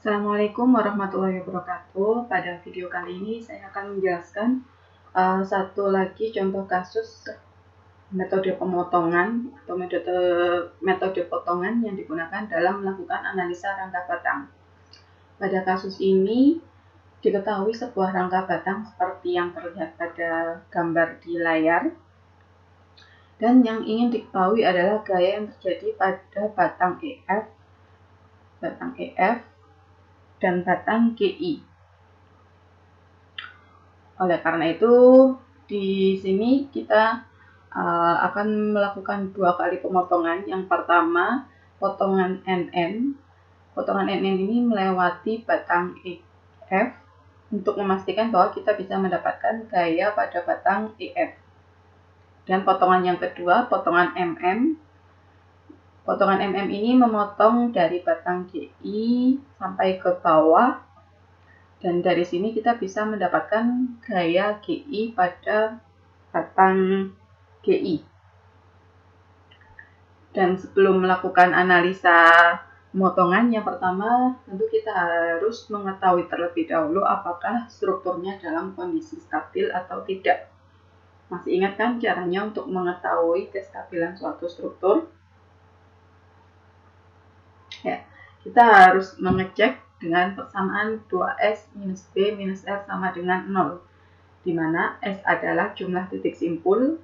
Assalamualaikum warahmatullahi wabarakatuh. Pada video kali ini saya akan menjelaskan satu lagi contoh kasus metode pemotongan atau metode potongan yang digunakan dalam melakukan analisa rangka batang. Pada kasus ini diketahui sebuah rangka batang seperti yang terlihat pada gambar di layar, dan yang ingin diketahui adalah gaya yang terjadi pada batang EF dan batang GI. Oleh karena itu, di sini kita akan melakukan dua kali pemotongan. Yang pertama, potongan NN. Potongan NN ini melewati batang EF untuk memastikan bahwa kita bisa mendapatkan gaya pada batang EF. Dan potongan yang kedua, potongan MM. Potongan MM ini memotong dari batang GI sampai ke bawah, dan dari sini kita bisa mendapatkan gaya GI pada batang GI. Dan sebelum melakukan analisa pemotongan, yang pertama tentu kita harus mengetahui terlebih dahulu apakah strukturnya dalam kondisi stabil atau tidak. Masih ingat kan caranya untuk mengetahui kestabilan suatu struktur? Ya, kita harus mengecek dengan persamaan 2S minus B minus R sama dengan 0, di mana S adalah jumlah titik simpul,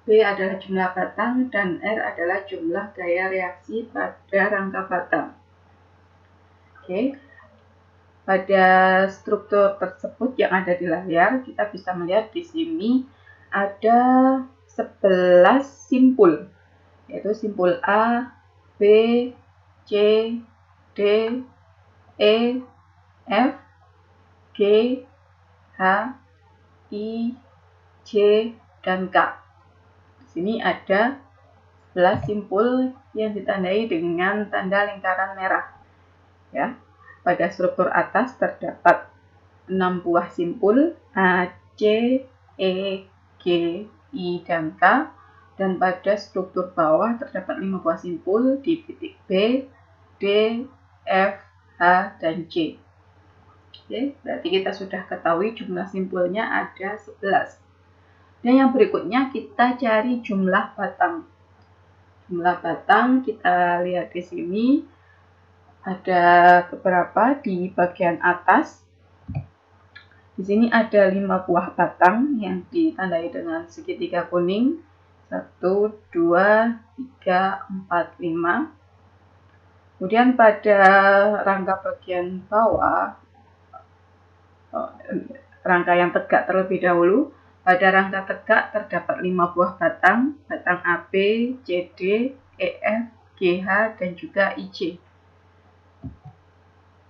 B adalah jumlah batang, dan R adalah jumlah gaya reaksi pada rangka batang. Oke. Pada struktur tersebut yang ada di layar, kita bisa melihat di sini ada 11 simpul, yaitu simpul A, B, C, D, E, F, G, H, I, J, dan K. Di sini ada 11 simpul yang ditandai dengan tanda lingkaran merah. Ya, pada struktur atas terdapat 6 buah simpul A, C, E, G, I, dan K. Dan pada struktur bawah terdapat 5 buah simpul di titik B, D, F, H, dan J. Oke, berarti kita sudah ketahui jumlah simpulnya ada 11. Dan yang berikutnya kita cari jumlah batang. Jumlah batang kita lihat di sini ada beberapa di bagian atas. Di sini ada 5 buah batang yang ditandai dengan segitiga kuning. 1, 2, 3, 4, 5. Kemudian pada rangka bagian bawah, rangka yang tegak terlebih dahulu. Pada rangka tegak terdapat 5 buah batang AB, CD, EF, GH, dan juga IJ.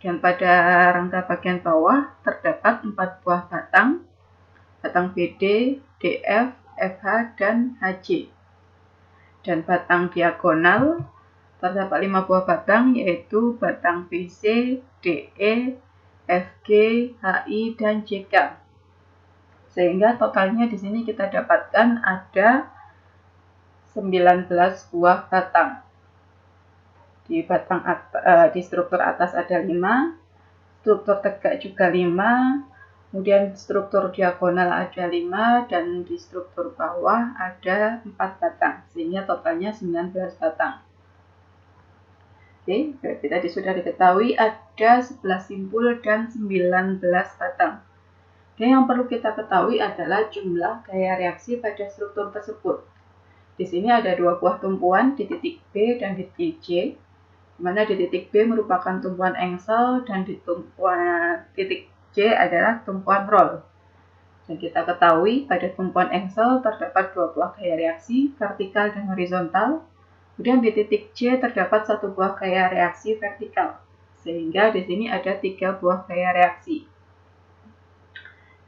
Dan pada rangka bagian bawah terdapat 4 buah batang BD, DF, FH, dan HJ. Dan batang diagonal terdapat 5 buah batang, yaitu batang BC, DE, FG, HI, dan JK. Sehingga totalnya di sini kita dapatkan ada 19 buah batang. Di struktur atas ada 5, struktur tegak juga 5, kemudian struktur diagonal ada 5, dan di struktur bawah ada 4 batang, sehingga totalnya 19 batang. Oke, berarti tadi sudah diketahui ada 11 simpul dan 19 batang. Dan yang perlu kita ketahui adalah jumlah gaya reaksi pada struktur tersebut. Di sini ada 2 buah tumpuan di titik B dan di titik J, di mana di titik B merupakan tumpuan engsel dan di titik J adalah tumpuan roll. Dan kita ketahui pada tumpuan engsel terdapat 2 buah gaya reaksi, vertikal dan horizontal. Kemudian di titik J terdapat 1 buah gaya reaksi vertikal, sehingga di sini ada 3 buah gaya reaksi.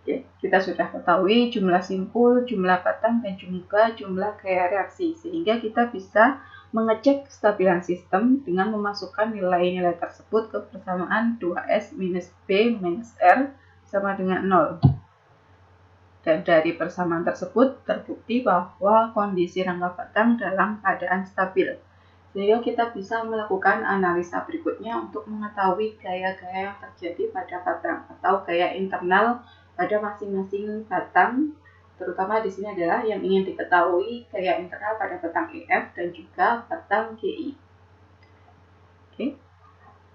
Oke, kita sudah ketahui jumlah simpul, jumlah batang, dan juga jumlah gaya reaksi, sehingga kita bisa mengecek kestabilan sistem dengan memasukkan nilai-nilai tersebut ke persamaan 2S minus B minus R sama dengan 0. Dan dari persamaan tersebut terbukti bahwa kondisi rangka batang dalam keadaan stabil, Sehingga kita bisa melakukan analisa berikutnya untuk mengetahui gaya-gaya yang terjadi pada batang atau gaya internal pada masing-masing batang. Terutama di sini adalah yang ingin diketahui gaya internal pada batang EF dan juga batang GI. Oke.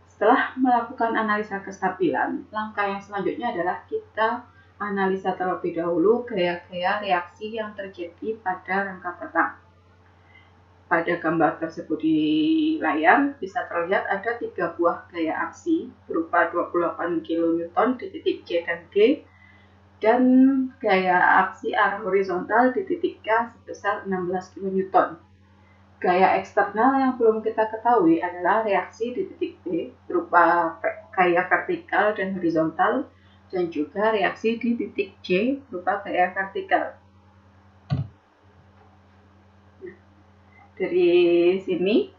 Setelah melakukan analisa kestabilan, langkah yang selanjutnya adalah kita analisa terlebih dahulu gaya-gaya reaksi yang terjadi pada rangka batang. Pada gambar tersebut di layar bisa terlihat ada 3 buah gaya aksi berupa 28 kN di titik C dan G dan gaya aksi arah horizontal di titik K sebesar 16 kN. Gaya eksternal yang belum kita ketahui adalah reaksi di titik B berupa gaya vertikal dan horizontal dan juga reaksi di titik C berupa gaya vertikal. Dari sini,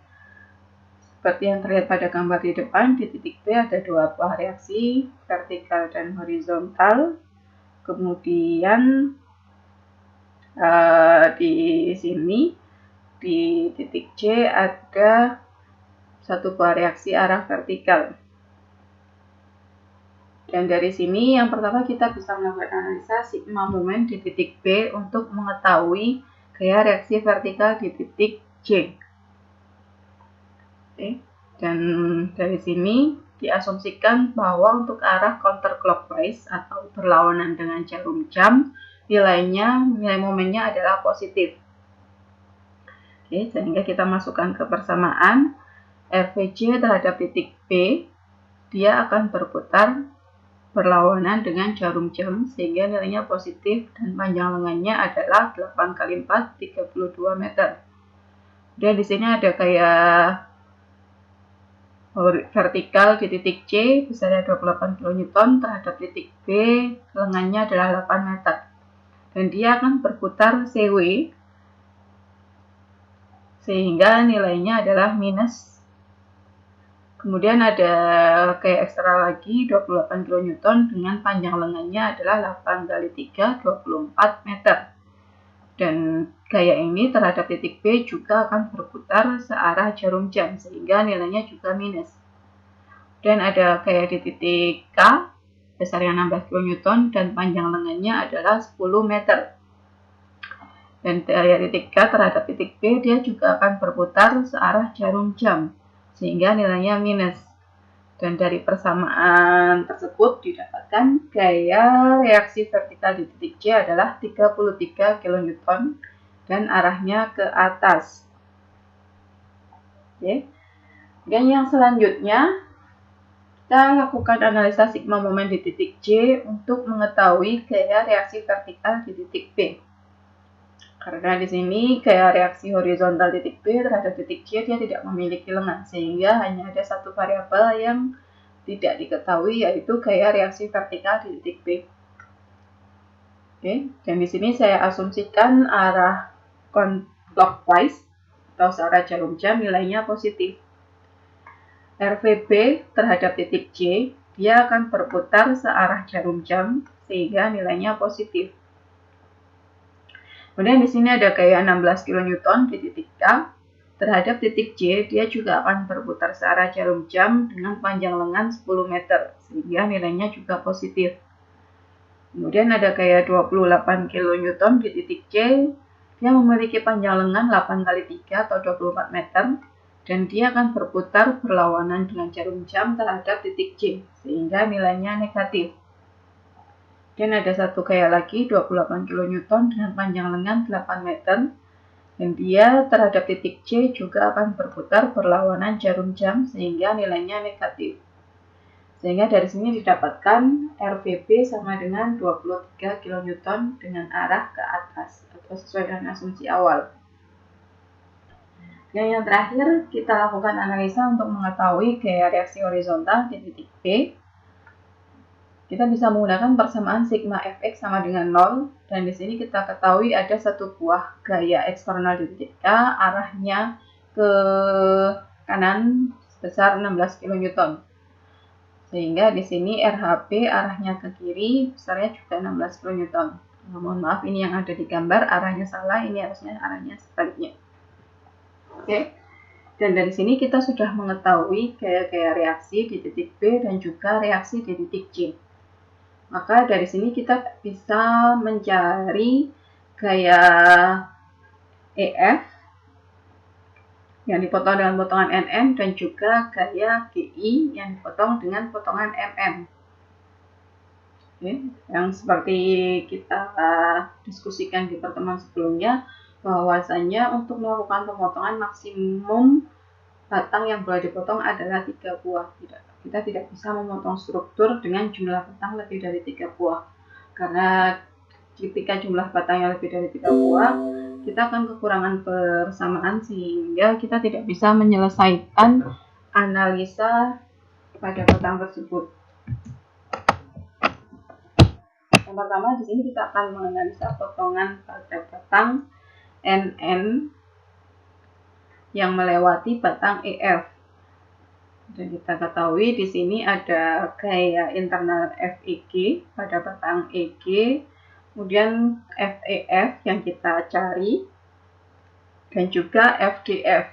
seperti yang terlihat pada gambar di depan, di titik B ada 2 buah reaksi, vertikal dan horizontal. Kemudian di sini, di titik C ada 1 buah reaksi arah vertikal. Dan dari sini, yang pertama kita bisa melakukan analisa sigma moment di titik B untuk mengetahui gaya reaksi vertikal di titik C. Oke. Dan dari sini diasumsikan bahwa untuk arah counterclockwise atau berlawanan dengan jarum jam, nilai momennya adalah positif. Oke, sehingga kita masukkan ke persamaan RVJ terhadap titik B, dia akan berputar berlawanan dengan jarum jam sehingga nilainya positif dan panjang lengannya adalah 8 kali 4 32 meter. Dan di sini ada kayak vertikal di titik C besarnya 28 kN terhadap titik B lengannya adalah 8 meter. Dan dia akan berputar CW sehingga nilainya adalah minus. Kemudian ada kayak ekstra lagi 28 kN dengan panjang lengannya adalah 8 kali 3 24 meter. Dan gaya ini terhadap titik B juga akan berputar searah jarum jam sehingga nilainya juga minus. Dan ada kayak di titik K besarnya 16 kN dan panjang lengannya adalah 10 meter. Dan gaya titik K terhadap titik B dia juga akan berputar searah jarum jam sehingga nilainya minus. Dan dari persamaan tersebut didapatkan gaya reaksi vertikal di titik C adalah 33 kN dan arahnya ke atas. Oke. Dan yang selanjutnya kita lakukan analisa sigma moment di titik C untuk mengetahui gaya reaksi vertikal di titik B. Karena di sini gaya reaksi horizontal titik B terhadap titik C dia tidak memiliki lengan, sehingga hanya ada 1 variabel yang tidak diketahui yaitu gaya reaksi vertikal di titik B. Oke, dan di sini saya asumsikan arah clockwise atau searah jarum jam nilainya positif. RVB terhadap titik C dia akan berputar searah jarum jam sehingga nilainya positif. Kemudian di sini ada kayak 16 kN di titik K terhadap titik C, dia juga akan berputar searah jarum jam dengan panjang lengan 10 meter, sehingga nilainya juga positif. Kemudian ada kayak 28 kN di titik C, dia memiliki panjang lengan 8 kali 3 atau 24 meter, dan dia akan berputar berlawanan dengan jarum jam terhadap titik C, sehingga nilainya negatif. Dan ada 1 gaya lagi 28 kN dengan panjang lengan 8 meter dan dia terhadap titik C juga akan berputar berlawanan jarum jam sehingga nilainya negatif. Sehingga dari sini didapatkan RVB sama dengan 23 kN dengan arah ke atas atau sesuai dengan asumsi awal. Dan yang terakhir kita lakukan analisa untuk mengetahui gaya reaksi horizontal di titik B. Kita bisa menggunakan persamaan sigma fx sama dengan 0 dan di sini kita ketahui ada 1 buah gaya eksternal di titik K arahnya ke kanan sebesar 16 kN. Sehingga di sini RHB arahnya ke kiri besarnya juga 16 kN. Mohon maaf ini yang ada di gambar arahnya salah, ini harusnya arahnya sebaliknya. Oke. Dan dari sini kita sudah mengetahui gaya-gaya reaksi di titik B dan juga reaksi di titik C. Maka dari sini kita bisa mencari gaya EF yang dipotong dengan potongan NM dan juga gaya GI yang dipotong dengan potongan MM. Oke, yang seperti kita diskusikan di pertemuan sebelumnya, bahwasanya untuk melakukan pemotongan maksimum batang yang boleh dipotong adalah 3 buah. Kita tidak bisa memotong struktur dengan jumlah batang lebih dari 3 buah. Karena ketika jumlah batangnya lebih dari 3 buah, kita akan kekurangan persamaan sehingga kita tidak bisa menyelesaikan analisa pada batang tersebut. Yang pertama di sini kita akan menganalisa potongan pada batang NN yang melewati batang EF. Dan kita ketahui di sini ada gaya internal FEG pada batang EG, kemudian FEF yang kita cari, dan juga FDF.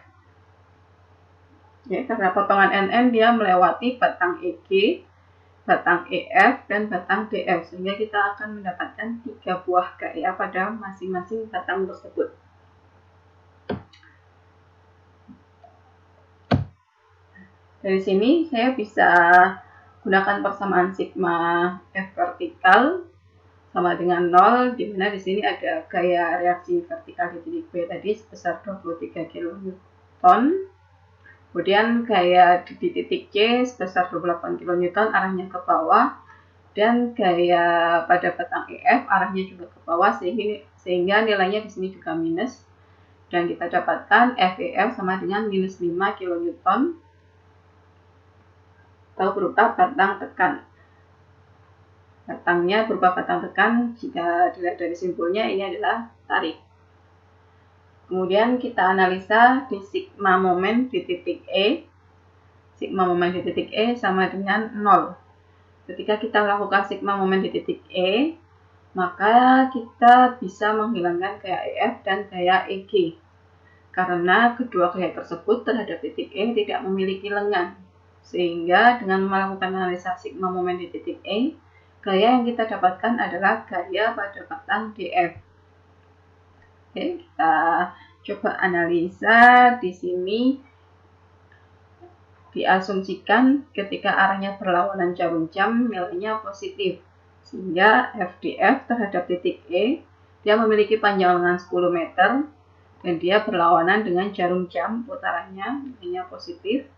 Ya, karena potongan NN dia melewati batang EG, batang EF, dan batang DF, sehingga kita akan mendapatkan 3 buah gaya pada masing-masing batang tersebut. Dari sini saya bisa gunakan persamaan sigma F vertikal sama dengan 0, di mana di sini ada gaya reaksi vertikal di titik B tadi sebesar 23 kN. Kemudian gaya di titik C sebesar 28 kN arahnya ke bawah, dan gaya pada batang EF arahnya juga ke bawah, sehingga nilainya di sini juga minus, dan kita dapatkan FEF sama dengan minus 5 kN atau berupa batang tekan. Batangnya berupa batang tekan, jika dilihat dari simpulnya ini adalah tarik. Kemudian kita analisa di sigma momen di titik E. Sigma momen di titik E sama dengan 0. Ketika kita melakukan sigma momen di titik E, maka kita bisa menghilangkan gaya EF dan gaya EG. Karena kedua gaya tersebut terhadap titik E tidak memiliki lengan. Sehingga dengan melakukan analisa sigma momen di titik E, gaya yang kita dapatkan adalah gaya pada batang DF. Oke, kita coba analisa di sini. Diasumsikan ketika arahnya berlawanan jarum jam nilainya positif, sehingga FDF terhadap titik E dia memiliki panjang lengan 10 meter dan dia berlawanan dengan jarum jam putarannya nilainya positif.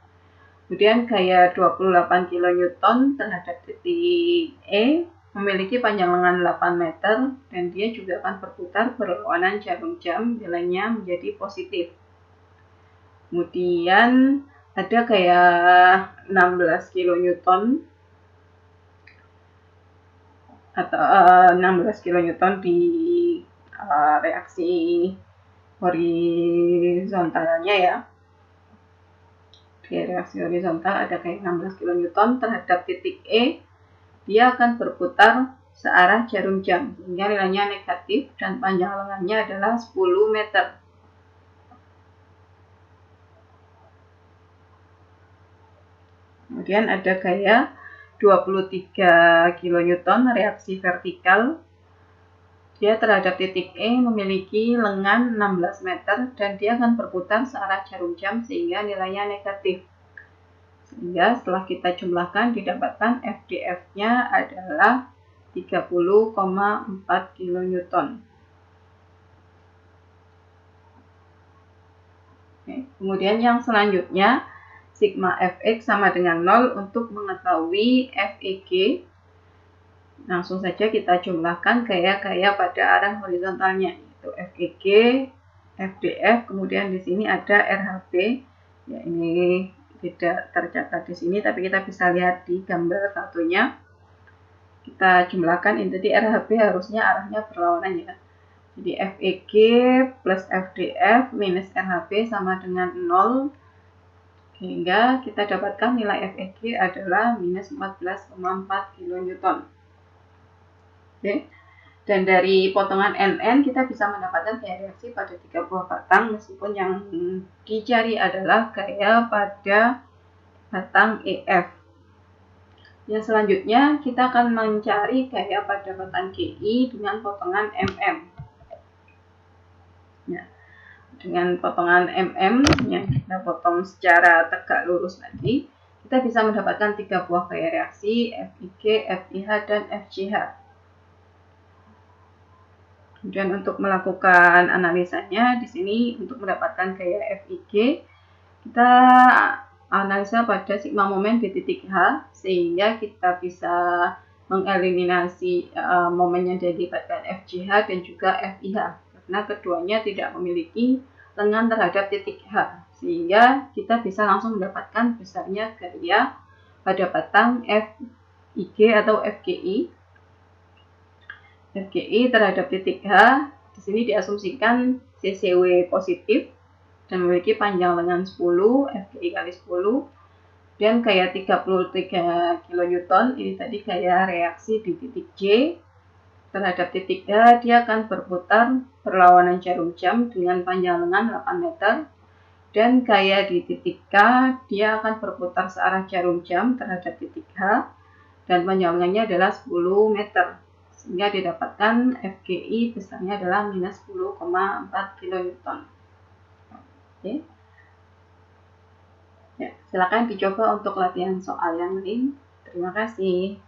Kemudian gaya 28 kN terhadap titik E memiliki panjang lengan 8 meter dan dia juga akan berputar berlawanan jarum jam, nilainya menjadi positif. Kemudian ada gaya 16 kN atau 16 kN di reaksi horizontalnya ya. Di reaksi horizontal ada kayak 16 kN terhadap titik E, dia akan berputar searah jarum jam, sehingga nilainya negatif dan panjang lengannya adalah 10 meter. Kemudian ada gaya 23 kN reaksi vertikal. Dia terhadap titik E memiliki lengan 16 meter dan dia akan berputar searah jarum jam sehingga nilainya negatif. Sehingga setelah kita jumlahkan didapatkan FDF-nya adalah 30,4 kN. Kemudian yang selanjutnya sigma Fx sama dengan 0 untuk mengetahui FEG. Langsung saja kita jumlahkan gaya-gaya pada arah horizontalnya, yaitu FEG, FDF, kemudian di sini ada RHB. Ya, ini tidak tercatat di sini, tapi kita bisa lihat di gambar satunya. Kita jumlahkan, ini tadi RHB harusnya arahnya berlawanan ya. Jadi FEG plus FDF minus RHB sama dengan 0. Sehingga kita dapatkan nilai FEG adalah minus 14,4 kN. Oke. Dan dari potongan NN kita bisa mendapatkan gaya reaksi pada 3 buah batang, meskipun yang dicari adalah gaya pada batang EF. Yang selanjutnya kita akan mencari gaya pada batang GI dengan potongan MM. Ya, dengan potongan MM yang kita potong secara tegak lurus tadi, kita bisa mendapatkan 3 buah gaya reaksi FIG, FIH, dan FGH. Kemudian untuk melakukan analisanya di sini untuk mendapatkan gaya FIG, kita analisa pada sigma momen di titik H, sehingga kita bisa mengeliminasi momen yang dilibatkan FGH dan juga FIH, karena keduanya tidak memiliki lengan terhadap titik H, sehingga kita bisa langsung mendapatkan besarnya gaya pada batang FIG atau FGI. FGI terhadap titik H di sini diasumsikan CCW positif dan memiliki panjang lengan 10, FGI kali 10, dan gaya 33 kN. Ini tadi gaya reaksi di titik J. Terhadap titik H, dia akan berputar berlawanan jarum jam dengan panjang lengan 8 meter. Dan gaya di titik K, dia akan berputar searah jarum jam terhadap titik H, dan panjang lengannya adalah 10 meter. Sehingga didapatkan FGI besarnya adalah minus 10,4 kN. Oke. Ya, silakan dicoba untuk latihan soal yang lain. Terima kasih.